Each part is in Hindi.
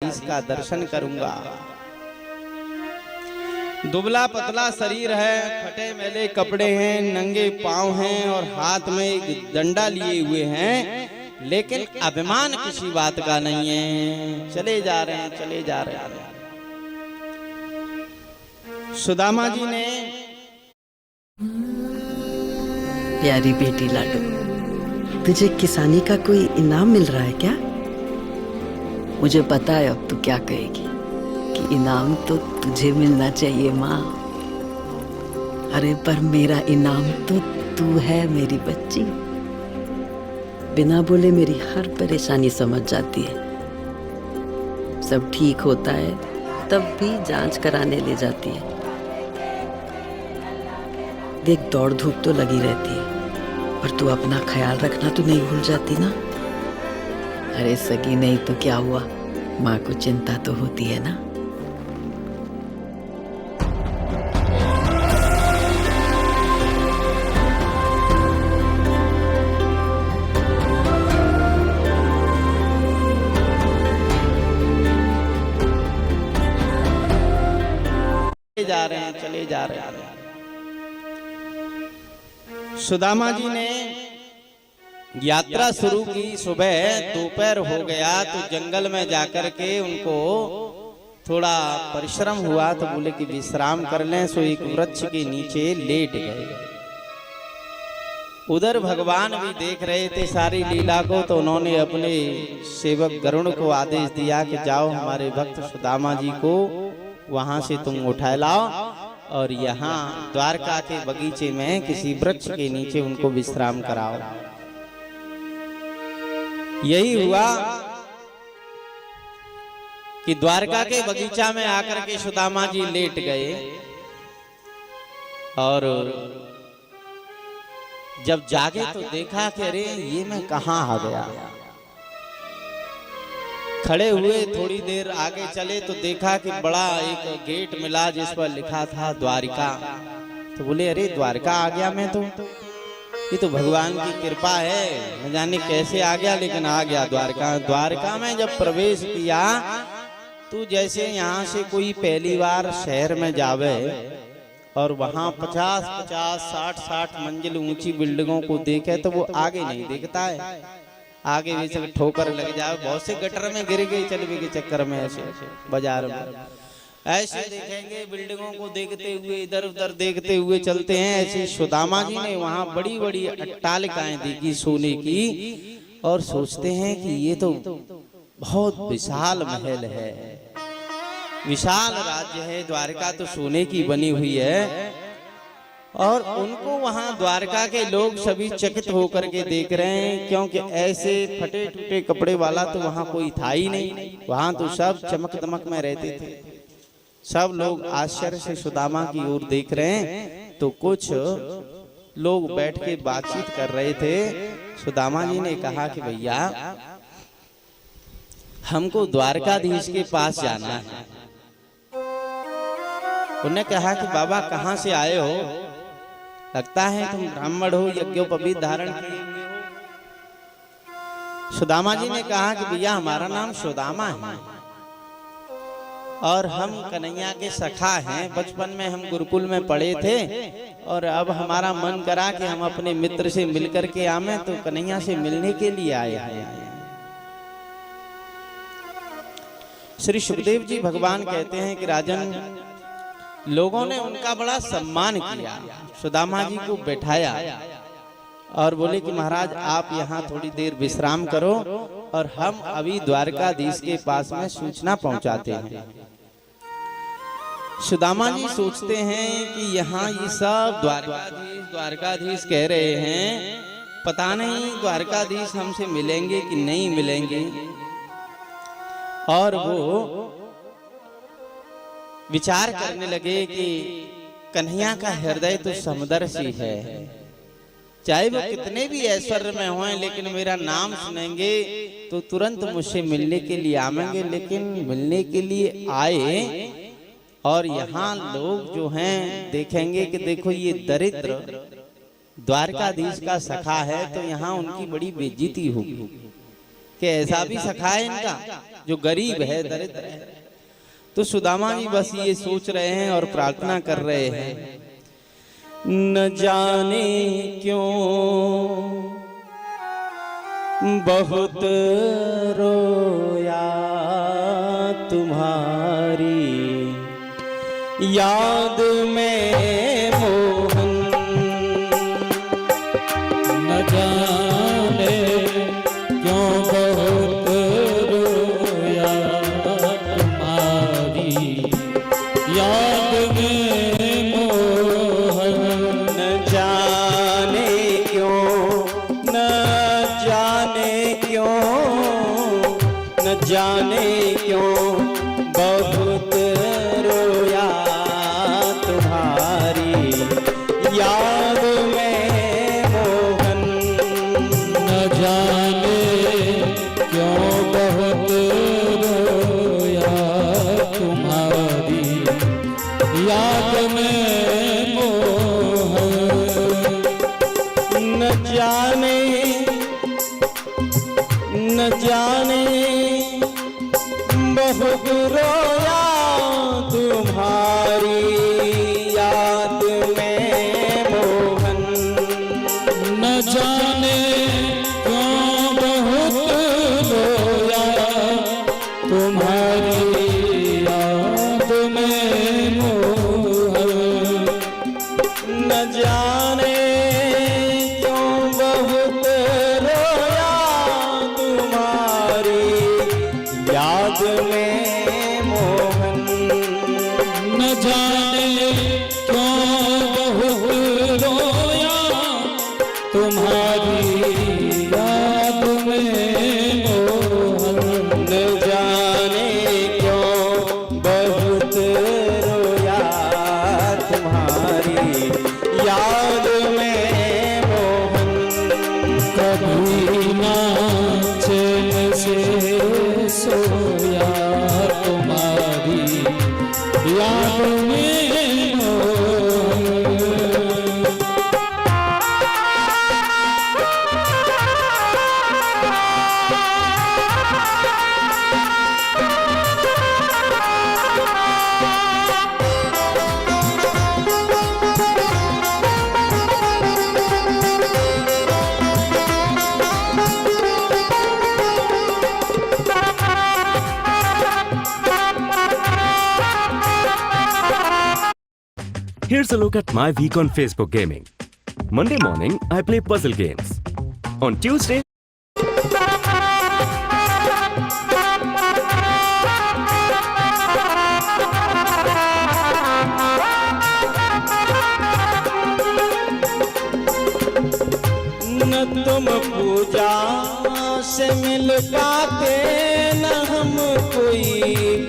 इसका दर्शन करूंगा। दुबला पतला शरीर है, फटे मैले कपड़े हैं, नंगे पांव हैं और हाथ में एक डंडा लिए हुए हैं, लेकिन अभिमान किसी बात का नहीं है। चले जा रहे हैं, चले जा रहे हैं। सुदामा जी ने, प्यारी बेटी लाडो, तुझे किसानी का कोई इनाम मिल रहा है क्या? मुझे पता है अब तू क्या कहेगी कि इनाम तो तुझे मिलना चाहिए माँ। अरे पर मेरा इनाम तो तू है मेरी बच्ची। बिना बोले मेरी हर परेशानी समझ जाती है। सब ठीक होता है तब भी जांच कराने ले जाती है। देख दौड़ धूप तो लगी रहती है, पर तू अपना ख्याल रखना तो नहीं भूल जाती ना। अरे सगी नहीं तो क्या हुआ, माँ को चिंता तो होती है ना। जा रहे हैं, चले जा रहे हैं। सुदामा जी ने यात्रा शुरू की। सुबह दोपहर हो गया तो जंगल में जाकर के उनको थोड़ा परिश्रम हुआ तो बोले कि विश्राम कर लें, सो एक वृक्ष के नीचे लेट गए। उधर भगवान भी देख रहे थे सारी लीला को, तो उन्होंने अपने सेवक गरुड़ को आदेश दिया कि जाओ हमारे भक्त सुदामा जी को वहां से तुम उठा लाओ और यहाँ द्वारका के बगीचे में किसी वृक्ष के नीचे उनको विश्राम कराओ। यही हुआ कि द्वारका के बगीचा में आकर के सुदामा जी लेट गए और जब जागे तो देखा कि अरे ये मैं कहाँ आ गया। खड़े हुए, थोड़ी देर आगे चले तो देखा कि बड़ा एक गेट मिला जिस पर लिखा था द्वारिका। तो बोले अरे द्वारका आ गया मैं तो, ये तो भगवान की कृपा है, न जाने कैसे आ गया लेकिन आ गया द्वारका। द्वारका में जब प्रवेश किया तो जैसे यहाँ से कोई पहली बार शहर में जावे और वहाँ 50-50, 60-60 मंजिल ऊंची बिल्डिंगों को देखे तो वो आगे नहीं दिखता है। आगे भी से ठोकर लग जाए, बहुत से गटर में गिर गए चलने के चक्कर में, ऐसे बाजार में ऐसे देखेंगे, बिल्डिंगों को देखते हुए इधर उधर देखते हुए चलते हैं। ऐसे सुदामा जी ने वहाँ बड़ी बड़ी अट्टालिकाएं देखी सोने की और सोचते हैं कि ये तो बहुत विशाल महल है, विशाल राज्य है, द्वारका तो सोने की बनी हुई है। और उनको वहां द्वारका के लोग सभी चकित होकर के देख रहे हैं, क्योंकि ऐसे फटे टूटे कपड़े वाला तो वहां कोई था ही नहीं। वहां तो सब चमक दमक में रहते थे। सब लोग आश्चर्य से सुदामा की ओर देख रहे हैं। तो कुछ लोग बैठ के बातचीत कर रहे थे। सुदामा जी ने कहा कि भैया हमको द्वारकाधीश के पास जाना है। उन्होंने कहा कि बाबा कहाँ से आए हो, लगता है तुम ब्राह्मण हो, यज्ञोपवीत धारण किए हुए हो। सुदामा जी ने कहा कि भैया हमारा नाम सुदामा है और हम कन्हैया के सखा हैं। बचपन में हम गुरुकुल में पढ़े थे और अब हमारा मन करा कि हम अपने मित्र से मिलकर के आवे, तो कन्हैया से मिलने के लिए आए हैं। श्री सुखदेव जी भगवान कहते हैं कि राजन, लोगों ने उनका बड़ा सम्मान किया, सुदामा जी को बैठाया और बोले कि महाराज आप यहाँ थोड़ी देर विश्राम करो और हम अभी द्वारकाधीश के पास में सूचना पहुंचाते हैं। सुदामा जी सोचते हैं कि यहाँ ये सब द्वारकाधीश कह रहे हैं, पता नहीं द्वारकाधीश हमसे मिलेंगे कि नहीं मिलेंगे। और वो विचार करने लगे कि कन्हैया का हृदय तो समदर्शी है, चाहे वो कितने भी ऐश्वर्य में हों, लेकिन मेरा नाम सुनेंगे तो तुरंत मुझसे मिलने के लिए आवेंगे। लेकिन मिलने के लिए आए और यहाँ लोग जो हैं देखेंगे कि देखो ये दरिद्र द्वारकाधीश का सखा है, तो यहाँ उनकी बड़ी बेइज्जती होगी। कि ऐसा भी सखा है इनका जो गरीब है, दरिद्र है। तो सुदामा जी बस ये सोच रहे हैं और प्रार्थना कर रहे हैं, न जाने क्यों बहुत रोया तुम्हारी याद में मोहन, न जाने क्यों बहुत रोया तुम्हारी याद में मोहन, न जाने क्यों, न जाने क्यों, न जाने क्यों बहुत रोया तुम्हारी याद में मोहन, न जाने क्यों बहुत रोया तुम्हारी याद में मोहन, न जाने, न जाने बहुत रोया तुम्हारी याद में मोहन, न जाने क्यों बहुत रोया तुम्हारी याद में मोहन, न जाने क्यों बहुत रोया तुम्हारी याद में मोहन, न जाने क्यों बहुत रोया तुम्हारी याद में मोहन, न जाने क्यों बहुत रोया तुम्हारी याद में मोहन, कभी ना चैन से सोया तुम्हारी याद में Mohan. Here's a look at my week on Facebook Gaming. Monday morning, I play puzzle games. On Tuesday, न तुम पूजा से मिल पाते, न हम कोई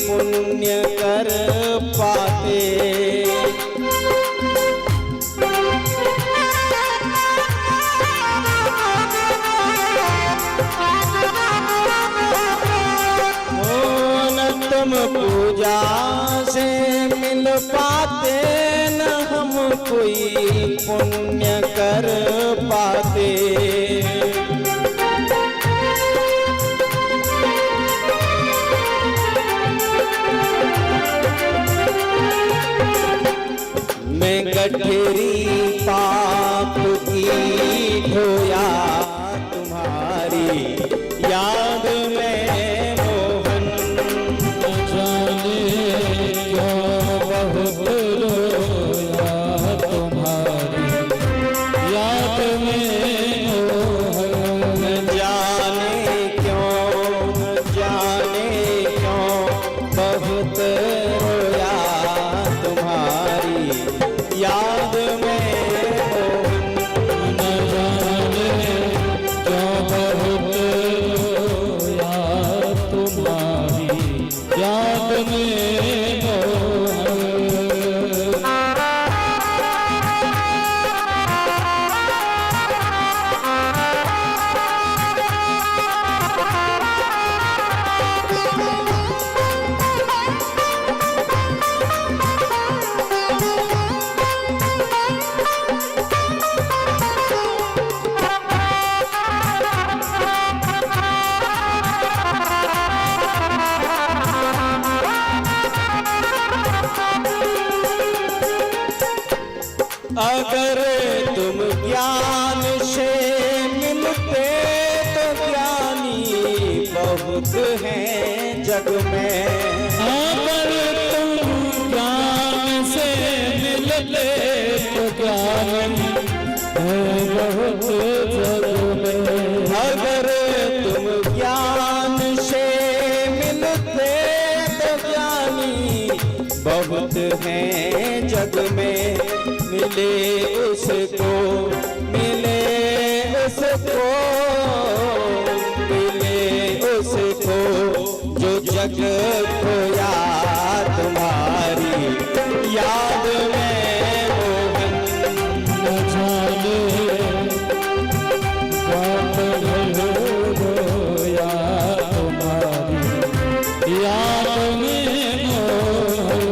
पुण्य कर पाते, न तुम पूजा से मिल पाते, न हम कोई पुण्य कर पाते, मैं गठरी पाप की ढोया तुम्हारी याद में मोहन, न जाने क्यों बहुत रोया तुम्हारी याद में मोहन, न जाने क्यों, न जाने क्यों बहुत रोया तुम्हारी याद में मोहन। अगर तुम ज्ञान से मिलते तो ज्ञानी बहुत हैं जग में। अगर तुम ज्ञान से मिलते तो ज्ञान बहुत जग में। अगर तुम ज्ञान से मिलते तो ज्ञानी बहुत हैं जग में। मिले उसको मिले उसको मिले उसको जो जग खोया तुम्हारी याद में मोहन। न जाने कब रोया तुम्हारी याद में मोहन।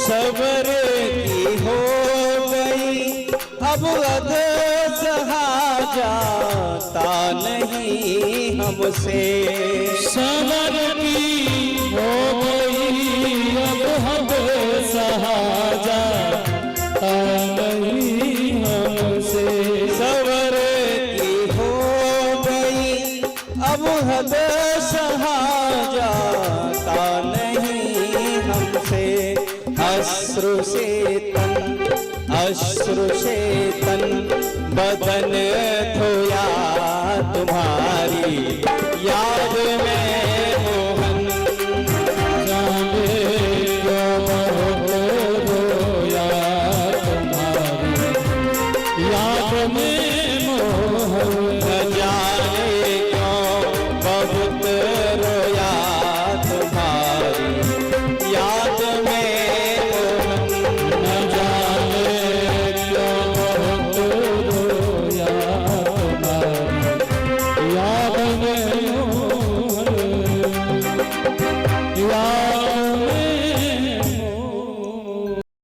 सबर की हो गई अब अद सहा जाता नहीं हमसे। सबर की हो गई अब हम सहा जाता नहीं हमसे। सबर की हो गई अब हद सहा जाता नहीं हमसे। अश्रु से तन बदन धोया तुम्हारी याद में मोहन। जाने क्यों बहुत रोया तुम्हारी याद में मोहन।